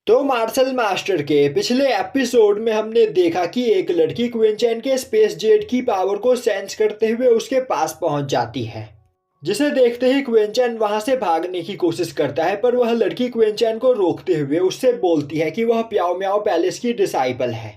तो martial master के पिछले एपिसोड में हमने देखा कि एक लड़की क्विंचैन के स्पेस जेट की पावर को सेंस करते हुए उसके पास पहुंच जाती है, जिसे देखते ही क्विंचैन वहां से भागने की कोशिश करता है। पर वह लड़की क्विंचैन को रोकते हुए उससे बोलती है कि वह प्याओ म्याओ पैलेस की डिसाइपल है,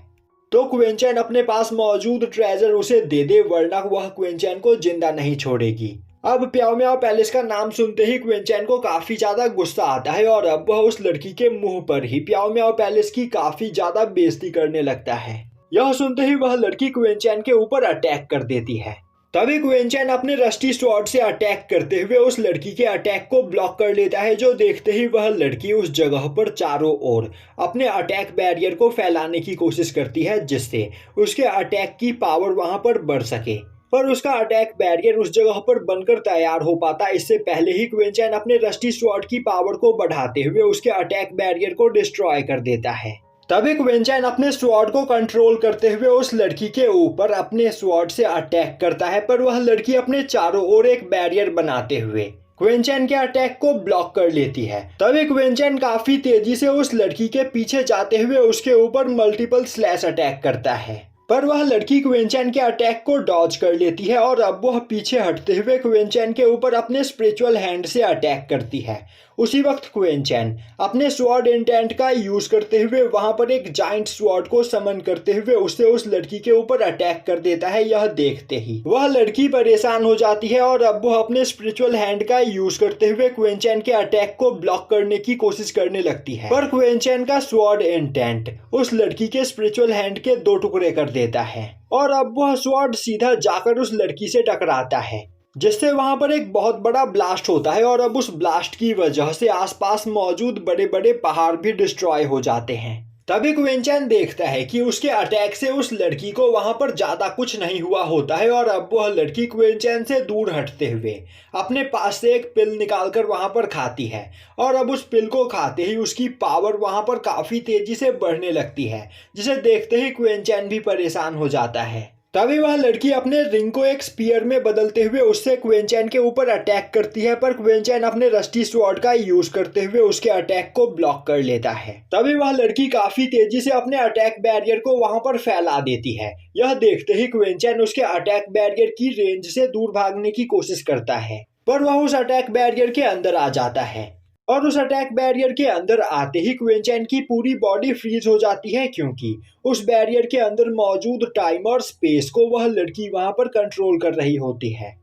तो क्विंचैन अपने पास मौजूद ट्रेजर उसे दे दे, वरना वह क्विंचैन को जिंदा नहीं छोड़ेगी। अब प्याओ म्याओ पैलेस का नाम सुनते ही क्विंचैन को काफी ज्यादा गुस्सा आता है और अब वह उस लड़की के मुंह पर ही प्याओ म्याओ पैलेस की काफी ज्यादा बेइज्जती करने लगता है। यह सुनते ही वह लड़की क्विंचैन के ऊपर अटैक कर देती है। तभी क्विंचैन अपने रस्टी स्वॉर्ड से अटैक करते हुए उस लड़की के अटैक को ब्लॉक कर लेता है, जो देखते ही वह लड़की उस जगह पर चारों ओर अपने अटैक बैरियर को फैलाने की कोशिश करती है, जिससे उसके अटैक की पावर वहां पर बढ़ सके। पर उसका अटैक बैरियर उस जगह पर बनकर तैयार हो पाता इससे पहले ही क्विंचैन अपने रस्टी स्वॉर्ड की पावर को बढ़ाते हुए उसके अटैक बैरियर को डिस्ट्रॉय कर देता है। तभी क्विंचैन अपने स्वॉर्ड को कंट्रोल करते हुए उस लड़की के ऊपर अपने स्वॉर्ड से अटैक करता है, पर वह लड़की अपने चारों ओर एक बैरियर बनाते हुए क्विंचैन के अटैक को ब्लॉक कर लेती है। तभी क्विंचैन काफी तेजी से उस लड़की के पीछे जाते हुए उसके ऊपर मल्टीपल स्लैश अटैक करता है, पर वह लड़की क्विंचैन के अटैक को डॉज कर लेती है और अब वह पीछे हटते हुए क्विंचैन के ऊपर अपने स्पिरिचुअल हैंड से अटैक करती है। उसी वक्त क्विंचैन अपने स्वॉर्ड इंटेंट का यूज करते हुए वहां पर एक जाइंट स्वॉर्ड को समन करते हुए उससे उस लड़की के ऊपर अटैक कर देता है। यह देखते ही वह लड़की परेशान हो जाती है और अब वह अपने स्पिरिचुअल हैंड का यूज करते हुए क्विंचैन के अटैक को ब्लॉक करने की कोशिश करने लगती है, पर क्विंचैन का स्वॉर्ड इंटेंट उस लड़की के स्पिरिचुअल हैंड के दो टुकड़े कर देता है और अब वह स्वॉर्ड सीधा जाकर उस लड़की से टकराता है, जिससे वहां पर एक बहुत बड़ा ब्लास्ट होता है और अब उस ब्लास्ट की वजह से आसपास मौजूद बड़े बड़े पहाड़ भी डिस्ट्रॉय हो जाते हैं। तभी क्विंचैन देखता है कि उसके अटैक से उस लड़की को वहां पर ज्यादा कुछ नहीं हुआ होता है और अब वह लड़की क्विंचैन से दूर हटते हुए अपने पास से एक पिल निकालकर वहां पर खाती है और अब उस पिल को खाते ही उसकी पावर वहां पर काफी तेजी से बढ़ने लगती है, जिसे देखते ही क्विंचैन भी परेशान हो जाता है। तभी वह लड़की अपने रिंग को एक स्पीयर में बदलते हुए उससे क्विंचैन के ऊपर अटैक करती है, पर क्विंचैन अपने रस्टी स्वॉर्ड का यूज करते हुए उसके अटैक को ब्लॉक कर लेता है। तभी वह लड़की काफी तेजी से अपने अटैक बैरियर को वहां पर फैला देती है। यह देखते ही क्विंचैन उसके अटैक बैरियर की रेंज से दूर भागने की कोशिश करता है, पर वह उस अटैक बैरियर के अंदर आ जाता है और उस अटैक बैरियर के अंदर आते ही क्विंचैन की पूरी बॉडी फ्रीज हो जाती है, क्योंकि उस बैरियर के अंदर मौजूद टाइम और स्पेस को वह लड़की वहां पर कंट्रोल कर रही होती है।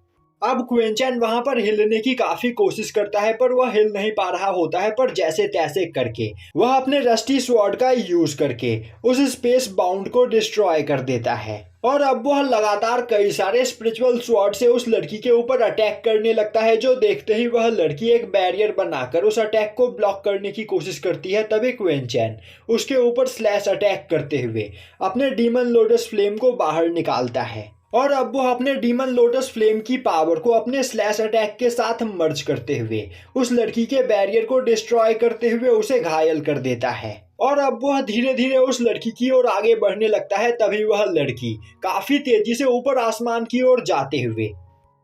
अब क्विंचैन वहां पर हिलने की काफी कोशिश करता है, पर वह हिल नहीं पा रहा होता है, पर जैसे तैसे करके वह अपने रस्टी स्वॉर्ड का यूज करके उस स्पेस बाउंड को डिस्ट्रॉय कर देता है और अब वह लगातार कई सारे स्पिरिचुअल स्वॉर्ड से उस लड़की के ऊपर अटैक करने लगता है, जो देखते ही वह लड़की एक बैरियर बनाकर उस अटैक को ब्लॉक करने की कोशिश करती है। तभी क्विंचैन उसके ऊपर स्लैश अटैक करते हुए अपने डीमन लोटस फ्लेम को बाहर निकालता है और अब वह अपने डीमन लोटस फ्लेम की पावर को अपने स्लैश अटैक के साथ मर्ज करते हुए उस लड़की के बैरियर को डिस्ट्रॉय करते हुए उसे घायल कर देता है और अब वह धीरे धीरे उस लड़की की ओर आगे बढ़ने लगता है। तभी वह लड़की काफी तेजी से ऊपर आसमान की ओर जाते हुए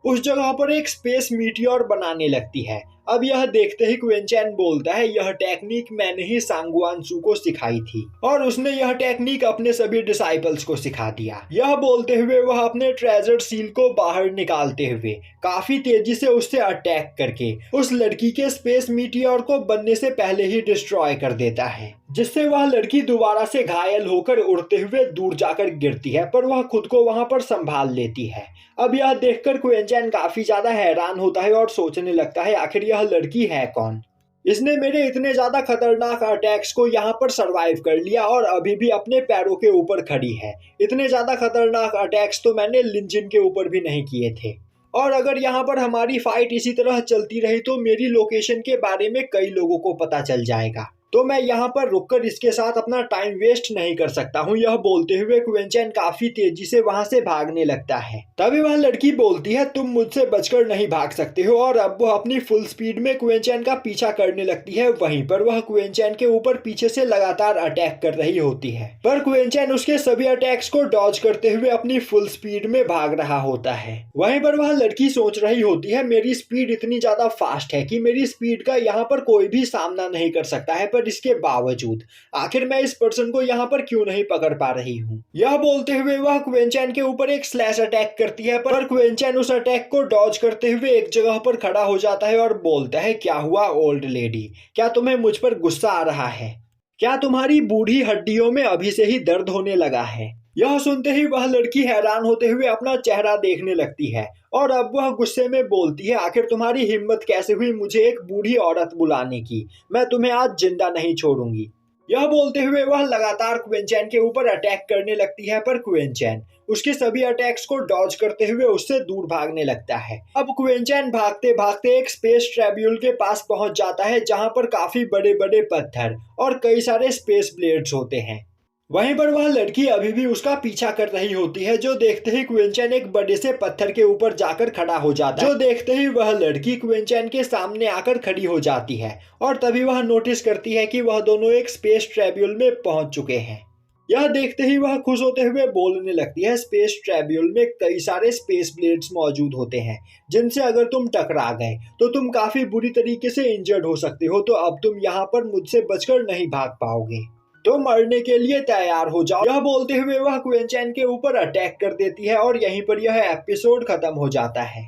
उस जगह पर एक स्पेस मीटियोर बनाने लगती है। अब यह देखते ही क्विंचैन बोलता है, यह टेक्निक मैंने ही सांगवान-सू को सिखाई थी और उसने यह टेक्निक अपने सभी डिसाइपल्स को सिखा दिया। यह बोलते हुए वह अपने ट्रेजर सील को बाहर निकालते हुए काफी तेजी से उससे अटैक करके उस लड़की के स्पेस मीटियोर को बनने से पहले ही डिस्ट्रॉय कर देता है, जिससे वह लड़की दोबारा से घायल होकर उड़ते हुए दूर जाकर गिरती है, पर वह खुद को वहां पर संभाल लेती है। अब यह देखकर क्विंचैन काफी ज्यादा हैरान होता है और सोचने लगता है, आखिर यह लड़की है कौन? इसने मेरे इतने ज्यादा खतरनाक अटैक्स को यहाँ पर सरवाइव कर लिया और अभी भी अपने पैरों के ऊपर खड़ी है। इतने ज्यादा खतरनाक अटैक्स तो मैंने लिंजिन के ऊपर भी नहीं किए थे और अगर यहाँ पर हमारी फाइट इसी तरह चलती रही तो मेरी लोकेशन के बारे में कई लोगों को पता चल जाएगा, तो मैं यहाँ पर रुककर इसके साथ अपना टाइम वेस्ट नहीं कर सकता हूँ। यह बोलते हुए क्विंचैन काफी तेजी से वहां से भागने लगता है। तभी वह लड़की बोलती है, तुम मुझसे बचकर नहीं भाग सकते हो और अब वह अपनी फुल स्पीड में क्विंचैन का पीछा करने लगती है। वहीं पर वह क्विंचैन के ऊपर पीछे से लगातार अटैक कर रही होती है, पर क्विंचैन उसके सभी अटैक्स को डॉज करते हुए अपनी फुल स्पीड में भाग रहा होता है। वहीं पर वह लड़की सोच रही होती है, मेरी स्पीड इतनी ज्यादा फास्ट है कि मेरी स्पीड का यहाँ पर कोई भी सामना नहीं कर सकता है, पर इसके बावजूद आखिर मैं इस पर्सन को यहाँ पर क्यों नहीं पकड़ पा रही हूँ। यह बोलते हुए वह क्विंचैन के ऊपर एक स्लैश अटैक करती है, पर क्विंचैन उस अटैक को डॉज करते हुए एक जगह पर खड़ा हो जाता है और बोलता है, क्या हुआ ओल्ड लेडी, क्या तुम्हें मुझ पर गुस्सा आ रहा है? क्या तुम्हारी बूढ़ी हड्डियों में अभी से ही दर्द होने लगा है? यह सुनते ही वह लड़की हैरान होते हुए अपना चेहरा देखने लगती है और अब वह गुस्से में बोलती है, आखिर तुम्हारी हिम्मत कैसे हुई मुझे एक बूढ़ी औरत बुलाने की? मैं तुम्हें आज जिंदा नहीं छोड़ूंगी। यह बोलते हुए वह लगातार क्विंचैन के ऊपर अटैक करने लगती है, पर क्विंचैन उसके सभी अटैक्स को डॉज करते हुए उससे दूर भागने लगता है। अब क्विंचैन भागते भागते एक स्पेस ट्रेब्यूल के पास पहुंच जाता है, जहां पर काफी बड़े बड़े पत्थर और कई सारे स्पेस ब्लेड्स होते हैं। वहीं पर वह लड़की अभी भी उसका पीछा कर रही होती है, जो देखते ही क्विंचैन एक बड़े से पत्थर के ऊपर जाकर खड़ा हो जाता है। जो देखते ही वह लड़की क्विंचैन के सामने आकर खड़ी हो जाती है और तभी वह नोटिस करती है कि वह दोनों एक स्पेस ट्रेब्यूल में पहुंच चुके हैं। यह देखते ही वह खुश होते हुए बोलने लगती है, स्पेस ट्रेब्यूल में कई सारे स्पेस ब्लेड्स मौजूद होते हैं, जिनसे अगर तुम टकरा गए तो तुम काफी बुरी तरीके से इंजर्ड हो सकते हो, तो अब तुम यहाँ पर मुझसे बचकर नहीं भाग पाओगे, तो मरने के लिए तैयार हो जाओ। यह बोलते हुए वह क्विंचैन के ऊपर अटैक कर देती है और यहीं पर यह एपिसोड खत्म हो जाता है।